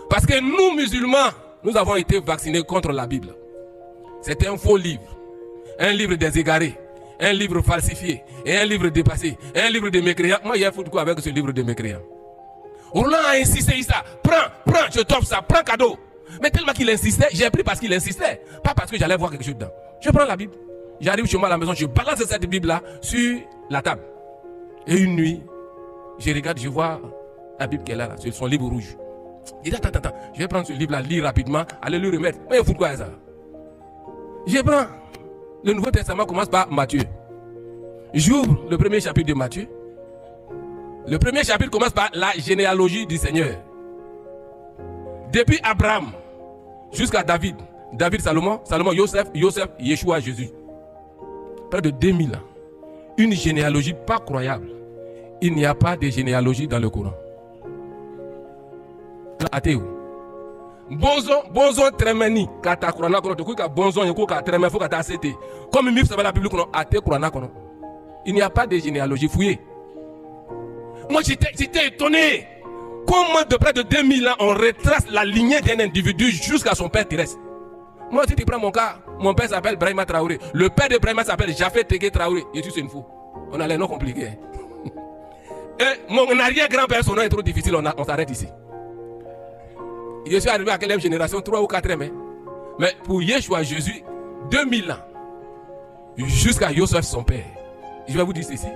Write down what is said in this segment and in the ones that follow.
Parce que nous, musulmans, nous avons été vaccinés contre la Bible. C'est un faux livre. Un livre des égarés. Un livre falsifié. Et un livre dépassé. Et un livre de mécréants. Moi, il y a foutu quoi avec ce livre de mécréants? Roland a insisté, ça. Prends, je t'offre ça. Prends cadeau. Mais tellement qu'il insistait, j'ai pris parce qu'il insistait. Pas parce que j'allais voir quelque chose dedans. Je prends la Bible. J'arrive chez moi à la maison, je balance cette Bible-là sur la table. Et une nuit, je regarde, je vois la Bible qu'elle a là, sur son livre rouge. Il dit, attends, je vais prendre ce livre-là, lire rapidement, aller lui remettre. Mais il faut quoi ça? Je prends. Le Nouveau Testament commence par Matthieu. J'ouvre le premier chapitre de Matthieu. Le premier chapitre commence par la généalogie du Seigneur. Depuis Abraham jusqu'à David. David, Salomon, Joseph, Yeshua, Jésus. Près de 2000 ans. Une généalogie pas croyable. Il n'y a pas de généalogie dans le Coran. Athée. Bonzon tremeni kata Coran kono to ka bonzon yeko ka tremeni faut kata cité. Comme mif ça va la Bible kono athée Coran kono. Il n'y a pas de généalogie fouillée. Moi j'étais étonné. Comment de près de 2000 ans on retrace la lignée d'un individu jusqu'à son père terrestre. Moi si tu prends mon cas, mon père s'appelle Brahima Traoré. Le père de Brahima s'appelle Jafet Tegué Traoré. Et tu c'est une fou. On a les noms compliqués. Et mon arrière-grand-père, son nom est trop difficile, on s'arrête ici. Je suis arrivé à quelle génération? 3 ou 4 mais pour Yeshua Jésus, 2000 ans. Jusqu'à Joseph son père. Je vais vous dire ceci.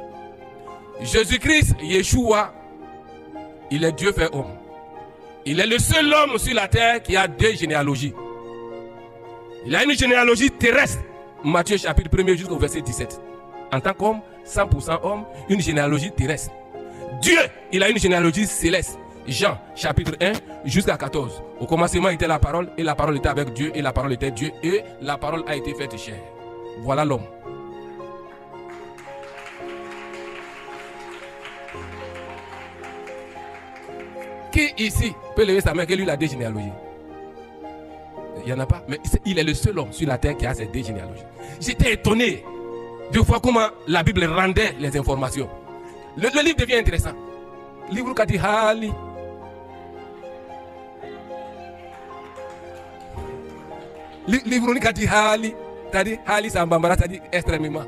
Jésus-Christ, Yeshua, il est Dieu fait homme. Il est le seul homme sur la terre qui a 2 généalogies. Il a une généalogie terrestre. Matthieu chapitre 1er jusqu'au verset 17. En tant qu'homme, 100% homme, une généalogie terrestre. Dieu, il a une généalogie céleste. Jean chapitre 1 jusqu'à 14. Au commencement était la parole, et la parole était avec Dieu, et la parole était Dieu, et la parole a été faite chair. Voilà l'homme. Qui ici peut lever sa main que lui a 2 généalogies? Il n'y en a pas, mais il est le seul homme sur la terre qui a ces 2 généalogies. J'étais étonné de voir comment la Bible rendait les informations. Le livre devient intéressant. Le livre qui dit Hali. Le livre qui dit Hali. C'est-à-dire Hali, c'est un bambara, c'est-à-dire extrêmement.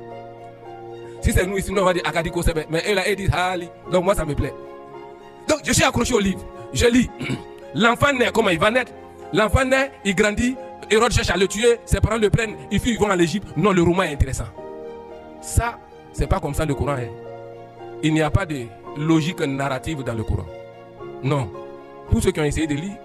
Si c'est nous ici, on va dire Akadiko Sebe. Mais elle a dit Hali. Donc moi, ça me plaît. Donc je suis accroché au livre. Je lis. L'enfant naît, comment il va naître? L'enfant naît, il grandit. Hérode cherche à le tuer. Ses parents le prennent. Ils vont en Égypte. Non, le roman est intéressant. Ça, c'est pas comme ça le Coran est. Il n'y a pas de logique narrative dans le Coran. Non. Tous ceux qui ont essayé de lire,